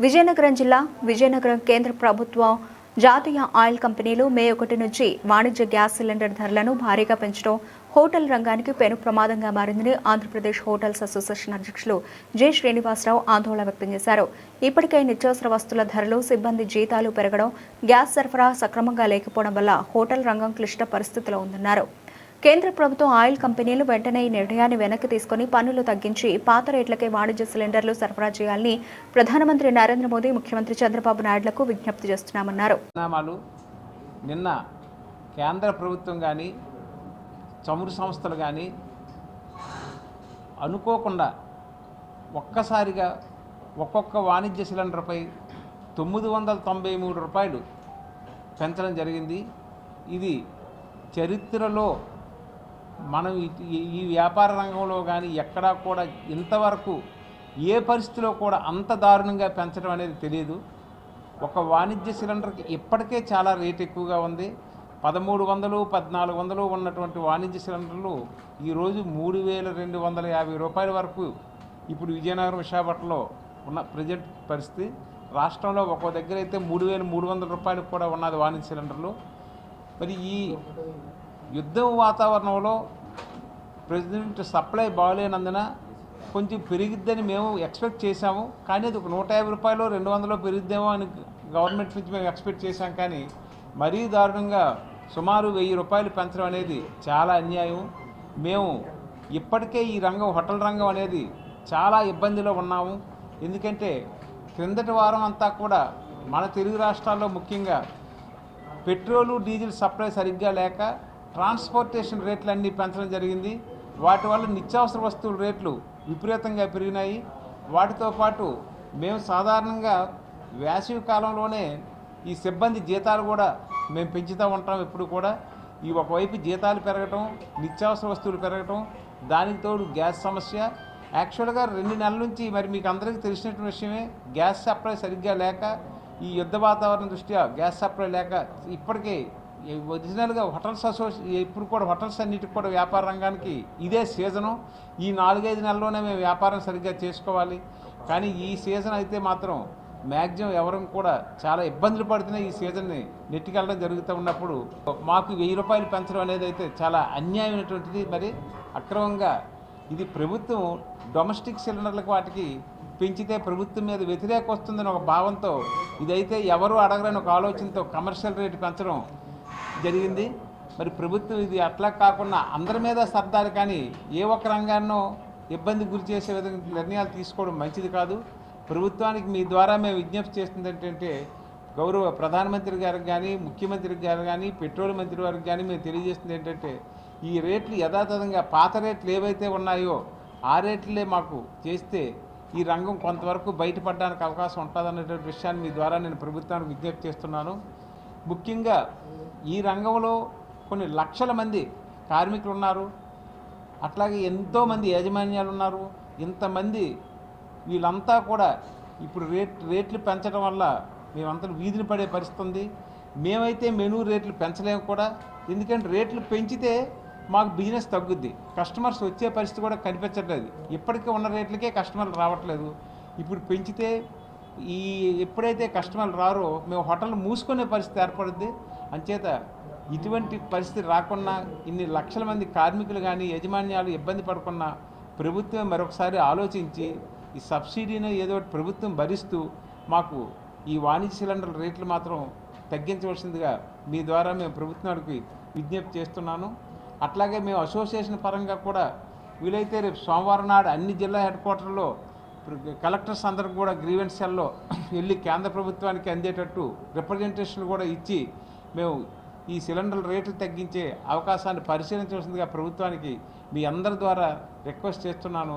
విజయనగరం జిల్లా విజయనగరం కేంద్ర ప్రభుత్వం జాతీయ ఆయిల్ కంపెనీలు మే 1 నుంచి వాణిజ్య గ్యాస్ సిలిండర్ ధరలను భారీగా పెంచడం హోటల్ రంగానికి పెను ప్రమాదంగా మారిందని ఆంధ్రప్రదేశ్ హోటల్స్ అసోసియేషన్ అధ్యక్షులు జె శ్రీనివాసరావు ఆందోళన వ్యక్తం చేశారు. ఇప్పటికే నిత్యావసర వస్తువుల ధరలు, సిబ్బంది జీతాలు పెరగడం, గ్యాస్ సరఫరా సక్రమంగా లేకపోవడం వల్ల హోటల్ రంగం క్లిష్ట పరిస్థితిలో ఉందన్నారు. కేంద్ర ప్రభుత్వం ఆయిల్ కంపెనీలు వెంటనే ఈ నిర్ణయాన్ని వెనక్కి తీసుకుని పన్నులు తగ్గించి పాత రేట్లకే వాణిజ్య సిలిండర్లు సరఫరా చేయాలని ప్రధానమంత్రి నరేంద్ర మోదీ, ముఖ్యమంత్రి చంద్రబాబు నాయుడులకు విజ్ఞప్తి చేస్తున్నామన్నారు. నిన్న కేంద్ర ప్రభుత్వం కానీ చమురు సంస్థలు కానీ అనుకోకుండా ఒక్కసారిగా ఒక్కొక్క వాణిజ్య సిలిండర్పై 993 రూపాయలు పెంచడం జరిగింది. ఇది చరిత్రలో మనం ఈ వ్యాపార రంగంలో కానీ ఎక్కడా కూడా ఇంతవరకు ఏ పరిస్థితిలో కూడా అంత దారుణంగా పెంచడం అనేది తెలియదు. ఒక వాణిజ్య సిలిండర్కి ఇప్పటికే చాలా రేట్ ఎక్కువగా ఉంది. 1300, 1400 ఉన్నటువంటి వాణిజ్య సిలిండర్లు ఈరోజు 3250 రూపాయల వరకు ఇప్పుడు విజయనగరం, విశాఖపట్నంలో ఉన్న ప్రజెంట్ పరిస్థితి. రాష్ట్రంలో ఒక్కో దగ్గర అయితే 3300 రూపాయలకు కూడా ఉన్నది వాణిజ్య సిలిండర్లు. మరి ఈ యుద్ధం వాతావరణంలో ప్రెసిడెంట్ సప్లై బాగలేనందున కొంచెం పెరిగిద్దని మేము ఎక్స్పెక్ట్ చేశాము. కానీ అది ఒక 150 రూపాయలు, 200 పెరిగిద్దేమో అని గవర్నమెంట్ నుంచి మేము ఎక్స్పెక్ట్ చేశాం. కానీ మరీ దారుణంగా సుమారు 1000 రూపాయలు పెంచడం అనేది చాలా అన్యాయం. మేము ఇప్పటికే ఈ రంగం, హోటల్ రంగం అనేది చాలా ఇబ్బందిలో ఉన్నాము. ఎందుకంటే క్రిందటి వారం అంతా కూడా మన తెలుగు రాష్ట్రాల్లో ముఖ్యంగా పెట్రోలు, డీజిల్ సప్లై సరిగ్గా లేక ట్రాన్స్పోర్టేషన్ రేట్లు అన్నీ పెంచడం జరిగింది. వాటి వల్ల నిత్యావసర వస్తువుల రేట్లు విపరీతంగా పెరిగినాయి. వాటితో పాటు మేము సాధారణంగా వేసవి కాలంలోనే ఈ సిబ్బంది జీతాలు కూడా మేము పెంచుతూ ఉంటాం. ఎప్పుడు కూడా ఈ ఒకవైపు జీతాలు పెరగటం, నిత్యావసర వస్తువులు పెరగటం, దానికి తోడు గ్యాస్ సమస్య. యాక్చువల్గా 2 నెలల నుంచి మరి మీకు అందరికీ తెలిసినటువంటి విషయమే, గ్యాస్ సప్లై సరిగ్గా లేక, ఈ యుద్ధ వాతావరణం దృష్ట్యా గ్యాస్ సప్లై లేక ఇప్పటికే ఒరిజినల్గా హోటల్స్ ఇప్పుడు కూడా హోటల్స్ అన్నిటికి కూడా వ్యాపార రంగానికి ఇదే సీజను. ఈ 4-5 నెలల్లోనే మేము వ్యాపారం సరిగ్గా చేసుకోవాలి. కానీ ఈ సీజన్ అయితే మాత్రం మ్యాక్సిమం ఎవరం కూడా చాలా ఇబ్బందులు పడుతున్న ఈ సీజన్ని నెట్టుకెళ్ళడం జరుగుతూ ఉన్నప్పుడు మాకు 1000 రూపాయలు పెంచడం అనేది అయితే చాలా అన్యాయమైనటువంటిది. మరి అక్రమంగా ఇది ప్రభుత్వం డొమెస్టిక్ సిలిండర్లకు వాటికి పెంచితే ప్రభుత్వం మీద వ్యతిరేకం వస్తుందని ఒక భావంతో, ఇదైతే ఎవరు అడగలేని ఒక ఆలోచనతో కమర్షియల్ రేటు పెంచడం జరిగింది. మరి ప్రభుత్వం ఇది అట్లా కాకుండా అందరి మీద సర్దారు, కానీ ఏ ఒక్క రంగాన్నో ఇబ్బంది గురి చేసే విధంగా నిర్ణయాలు తీసుకోవడం మంచిది కాదు. ప్రభుత్వానికి మీ ద్వారా మేము విజ్ఞప్తి చేస్తుంది ఏంటంటే, గౌరవ ప్రధానమంత్రి గారికి కానీ, ముఖ్యమంత్రి గారు కానీ, పెట్రోల్ మంత్రి వారికి కానీ మేము తెలియజేస్తుంది ఏంటంటే, ఈ రేట్లు యథాతథంగా పాత రేట్లు ఏవైతే ఉన్నాయో ఆ రేట్లే మాకు చేస్తే ఈ రంగం కొంతవరకు బయటపడడానికి అవకాశం ఉంటుందనేటువంటి విషయాన్ని మీ ద్వారా నేను ప్రభుత్వానికి విజ్ఞప్తి చేస్తున్నాను. ముఖ్యంగా ఈ రంగంలో కొన్ని లక్షల మంది కార్మికులు ఉన్నారు, అట్లాగే ఎంతోమంది యాజమాన్యాలు ఉన్నారు. ఇంతమంది వీళ్ళంతా కూడా ఇప్పుడు రేట్లు పెంచడం వల్ల మేమంతా వీధిని పడే పరిస్థితి ఉంది. మేమైతే మెనూ రేట్లు పెంచలేము కూడా, ఎందుకంటే రేట్లు పెంచితే మాకు బిజినెస్ తగ్గుద్ది, కస్టమర్స్ వచ్చే పరిస్థితి కూడా కనిపించట్లేదు. ఇప్పటికే ఉన్న రేట్లకే కస్టమర్లు రావట్లేదు. ఇప్పుడు పెంచితే ఎప్పుడైతే కస్టమర్లు రారో మేము హోటల్ మూసుకునే పరిస్థితి ఏర్పడుద్ది. అంచేత ఇటువంటి పరిస్థితి రాకుండా ఇన్ని లక్షల మంది కార్మికులు కానీ, యజమాన్యాలు ఇబ్బంది పడకుండా ప్రభుత్వం మరొకసారి ఆలోచించి ఈ సబ్సిడీని ఏదో ప్రభుత్వం భరిస్తూ మాకు ఈ వాణిజ్య సిలిండర్ రేట్లు మాత్రం తగ్గించవలసిందిగా మీ ద్వారా మేము ప్రభుత్వానికి విజ్ఞప్తి చేస్తున్నాను. అట్లాగే మేము అసోసియేషన్ పరంగా కూడా వీలైతే రేపు సోమవారం నాడు అన్ని జిల్లా హెడ్ క్వార్టర్లో కలెక్టర్స్ అందరికి కూడా గ్రీవెన్స్ సెల్లో వెళ్ళి కేంద్ర ప్రభుత్వానికి అందేటట్టు రిప్రజెంటేషన్ కూడా ఇచ్చి మేము ఈ సిలిండర్ రేట్లు తగ్గించే అవకాశాన్ని పరిశీలించవలసిందిగా ప్రభుత్వానికి మీ అందరి ద్వారా రిక్వెస్ట్ చేస్తున్నాను.